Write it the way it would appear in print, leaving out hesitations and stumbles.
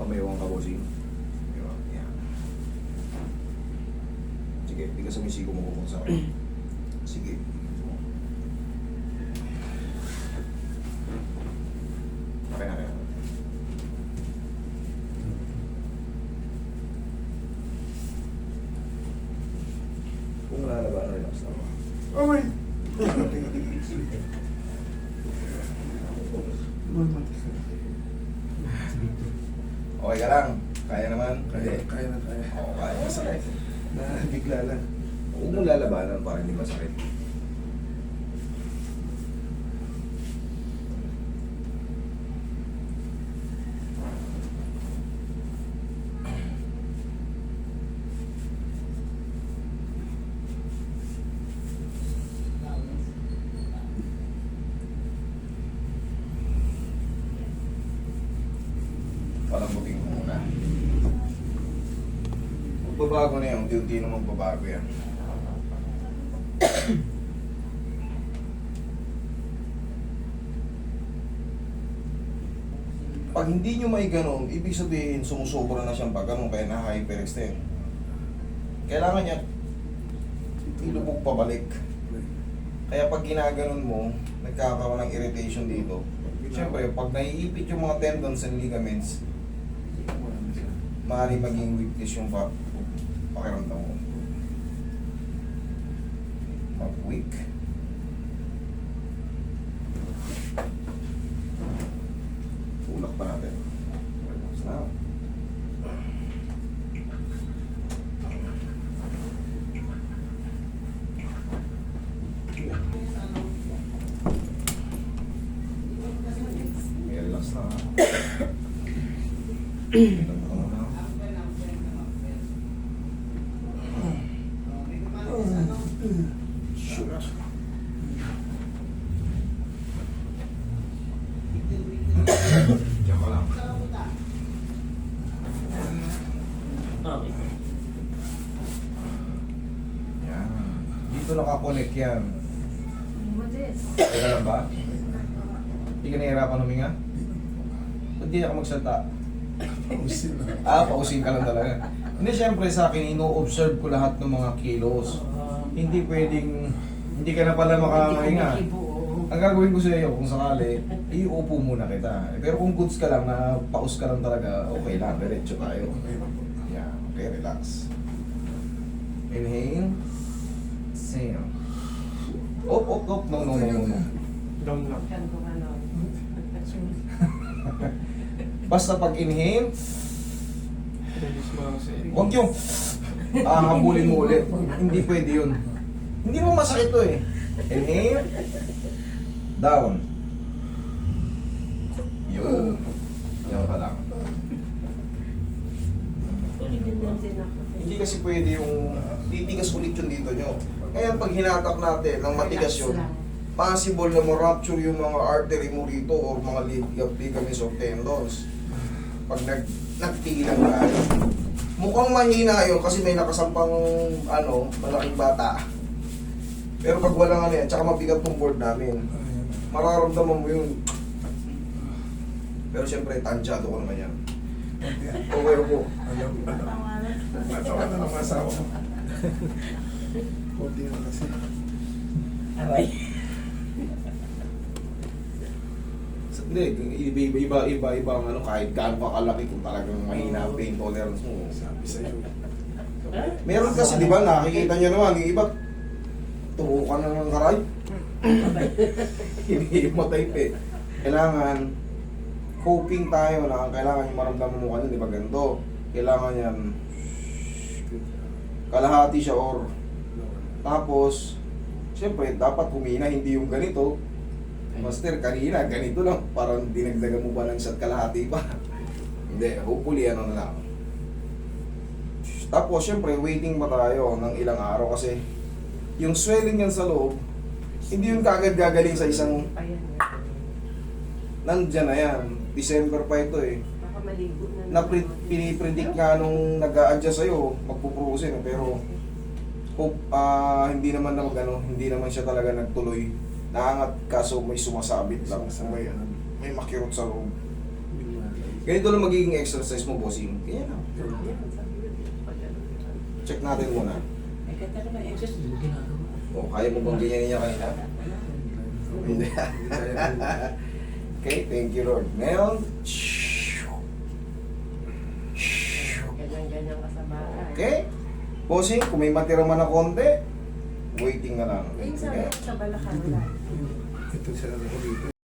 sumamayawang ka, bossing. Diba? Yan. Sige, tigas mo yung siko mo kung sa akin. Sige. Okay na kaya. Kung lalaba, relax lang. Oh my! Okay ka lang. Kaya naman. Kaya na kaya. Oo, kaya. Masakit. Bigla lang. Huwag mo lalabanan para hindi masakit. Palambutin ko muna. Magbabago na yan. Unti-unti na magbabago yan. Pag hindi nyo may ganun, ibig sabihin sumusobra na siyang pag ganun kaya na-hyperextend. Kailangan niya ilubog pabalik. Kaya pag ginaganon mo, nagkakaroon ng irritation dito. Siyempre, pag naiipit yung mga tendons and ligaments, maaaring maging weakness yung pakiramdam mo. Mag-weak. Tulak pa natin. Relax na. Relax na. Relax na. Shoot. Diyan ka lang. Yan. Dito nakakonect yan. Teka lang ba? Hindi ka nahihirapan huminga? Ba't di ako magsalita? Pausin na. Pausin ka lang talaga. Hindi, siyempre sa akin, ino-observe ko lahat ng mga kilos. Hindi pwedeng, hindi ka na pala makakahinga. Ang gagawin ko sa iyo, kung sakali, iuupo muna kita. Pero kung goods ka lang, na paus ka lang talaga, okay lang, diretso tayo. Yeah, okay, relax. Inhale. Exhale. Op. No. Down lang. Basta pag inhale, Release mo lang sa huwag yung habulin mo ulit. Hindi pwede yun. Hindi mo masakit to eh. Inhale. Down. Yun. Yan ka lang. Hindi kasi pwede yung titigas ulit yung dito nyo. Ngayon pag hinatak natin ng matigas yun, possible na ma-rupture yung mga artery mo rito or mga ligaments or tendons. Pag nagtilang ka, mukhang mahina yun kasi may nakasampang malaking bata. Pero pag walang yan, tsaka mabigat tong board namin, mararamdaman mo yun. Pero siyempre, tansyado ko naman yan. Okay po. Matawa na ng asawa mo. Kunti na kasi. Hindi, iba ang kahit gaano ka kalaki kung talagang mahina ang pain tolerance mo. Sabi sa'yo. Meron kasi, di ba, nakikita nyo naman, yung iba, tubukan na ng karay. Hindi matay pa eh. Kailangan, hoping tayo na kailangan yung maramdaman mo kanina, di ba ganito? Kailangan yan, kalahati siya or, tapos, siyempre, dapat humina, hindi yung ganito. Master, kanina, ganito lang, parang dinagdagan mo ba ng isa't kalahati pa? Hindi, hopefully, ano na lang. Tapos, siyempre, waiting pa tayo ng ilang araw kasi yung swelling yan sa loob, hindi yung kagad gagaling sa isang nandyan na yan. December pa ito eh. Pinipredict nga nung nag-a-adjust sa'yo, magpuprosin, pero hope, hindi naman hindi naman siya talaga nagtuloy. Naangat kaso may sumasabit lang, may makirot sa loob. Ganito lang magiging exercise mo, bossing. Kaya na. Check natin muna. O, kaya mo bang ganyan niya kanina? Hindi. Okay, thank you Lord. Ngayon, Ganyan-ganyan ka sa bahay. okay. Bossing, kung may matira man na konti, waiting na lang. Yung sabi Okay? ko sa Balacan, wala. Ito sila na ko dito.